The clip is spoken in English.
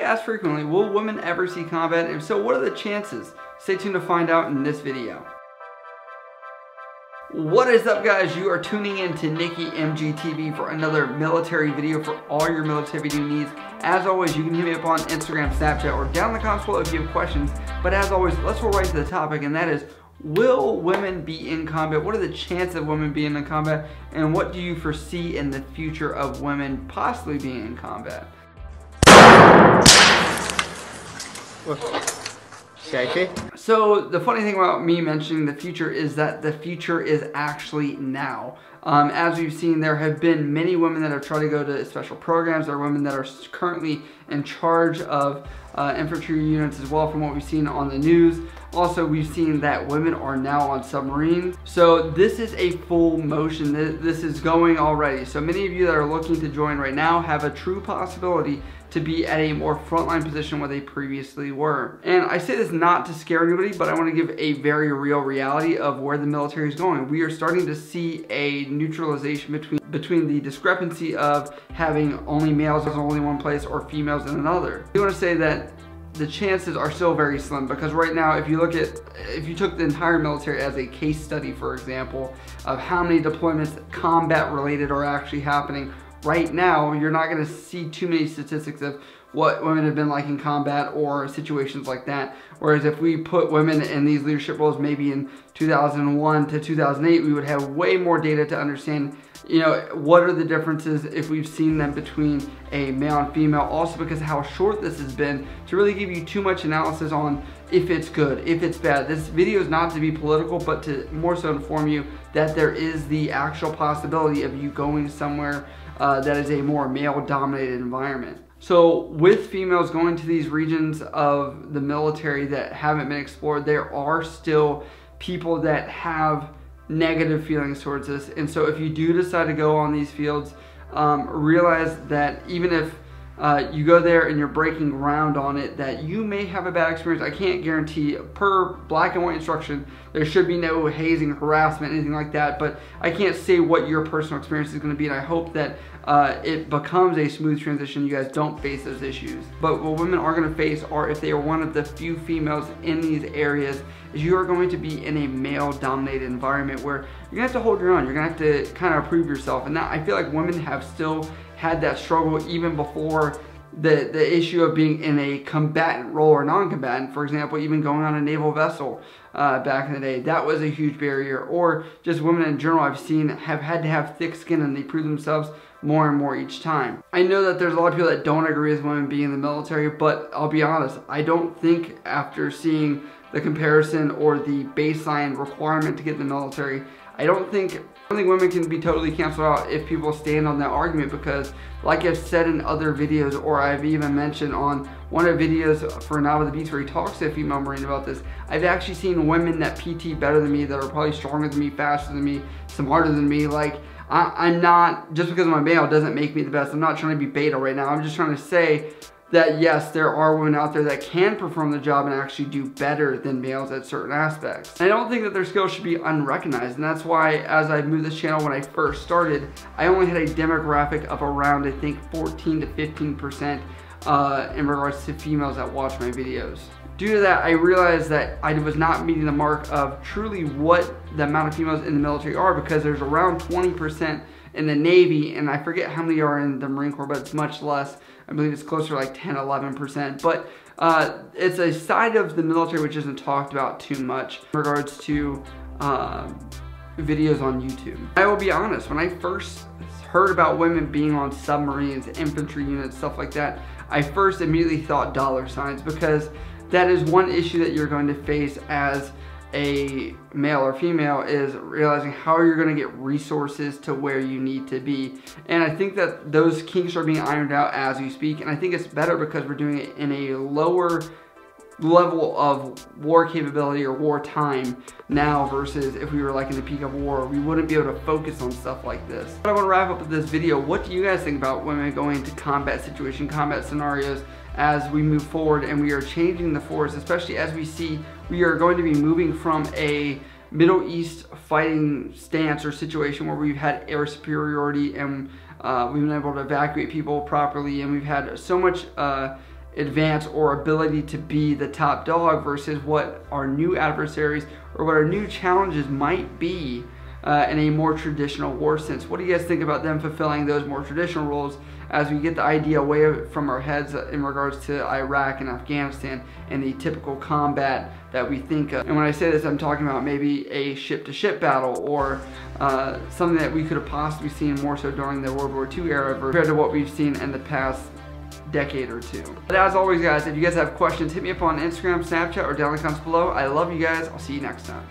asked frequently, will women ever see combat? And if so, what are the chances? Stay tuned to find out in this video. What is up, guys? You are tuning in to Nikki MGTV for another military video for all your military video needs. As always, you can hit me up on Instagram, Snapchat, or down in the comments below if you have questions. But as always, let's roll right to the topic, and that is, will women be in combat? What are the chances of women being in combat? And what do you foresee in the future of women possibly being in combat? So the funny thing about me mentioning the future is that the future is actually now. As we've seen, there have been many women that have tried to go to special programs. There are women that are currently in charge of infantry units as well, from what we've seen on the news. Also, we've seen that women are now on submarines. So this is a full motion. This is going already. So many of you that are looking to join right now have a true possibility to be at a more frontline position where they previously were. And I say this not to scare anybody, but I want to give a very real reality of where the military is going. We are starting to see a neutralization between the discrepancy of having only males in only one place or females in another. I want to say that the chances are still very slim, because right now, if you took the entire military as a case study, for example, of how many deployments combat related are actually happening, right now, you're not going to see too many statistics of what women have been like in combat or situations like that. Whereas if we put women in these leadership roles maybe in 2001 to 2008, we would have way more data to understand, you know, what are the differences if we've seen them between a male and female. Also, because of how short this has been, to really give you too much analysis on if it's good, if it's bad. This video is not to be political, but to more so inform you that there is the actual possibility of you going somewhere that is a more male-dominated environment. So with females going to these regions of the military that haven't been explored, there are still people that have negative feelings towards this. And so if you do decide to go on these fields, realize that even if you go there and you're breaking ground on it, that you may have a bad experience. I can't guarantee, per black and white instruction, there should be no hazing, harassment, anything like that, but I can't say what your personal experience is going to be, and I hope that it becomes a smooth transition. You guys don't face those issues. But what women are going to face are, if they are one of the few females in these areas, is you are going to be in a male-dominated environment where you're going to have to hold your own. You're going to have to kind of prove yourself. And that, I feel like women have still had that struggle even before the issue of being in a combatant role or non-combatant. For example, even going on a naval vessel back in the day, that was a huge barrier. Or just women in general, I've seen, have had to have thick skin, and they prove themselves more and more each time. I know that there's a lot of people that don't agree with women being in the military, but I'll be honest, I don't think, after seeing the comparison or the baseline requirement to get in the military, I don't think women can be totally canceled out if people stand on that argument, because like I've said in other videos, or I've even mentioned on one of the videos for Now to the Beats where he talks to a female Marine about this, I've actually seen women that PT better than me, that are probably stronger than me, faster than me, smarter than me. Like, I'm not, just because I'm a male doesn't make me the best. I'm not trying to be beta right now. I'm just trying to say that yes, there are women out there that can perform the job and actually do better than males at certain aspects. And I don't think that their skills should be unrecognized, and that's why, as I moved this channel when I first started, I only had a demographic of around, I think, 14 to 15% in regards to females that watch my videos. Due to that, I realized that I was not meeting the mark of truly what the amount of females in the military are, because there's around 20% in the Navy, and I forget how many are in the Marine Corps, but it's much less. I believe it's closer to like 10, 11%. But it's a side of the military which isn't talked about too much in regards to videos on YouTube. I will be honest, when I first heard about women being on submarines, infantry units, stuff like that, I first immediately thought $, because that is one issue that you're going to face as a male or female, is realizing how you're going to get resources to where you need to be. And I think that those kinks are being ironed out as we speak, and I think it's better because we're doing it in a lower level of war capability or war time now, versus if we were like in the peak of war, we wouldn't be able to focus on stuff like this. But I want to wrap up with this video. What do you guys think about women going into combat situation, combat scenarios, as we move forward and we are changing the force, especially as we see we are going to be moving from a Middle East fighting stance or situation where we've had air superiority and we've been able to evacuate people properly, and we've had so much advance or ability to be the top dog versus what our new adversaries or what our new challenges might be in a more traditional war sense. What do you guys think about them fulfilling those more traditional roles as we get the idea away from our heads in regards to Iraq and Afghanistan and the typical combat that we think of? And when I say this, I'm talking about maybe a ship-to-ship battle or something that we could have possibly seen more so during the World War II era compared to what we've seen in the past decade or two. But as always, guys, if you guys have questions, hit me up on Instagram, Snapchat, or down in the comments below. I love you guys. I'll see you next time.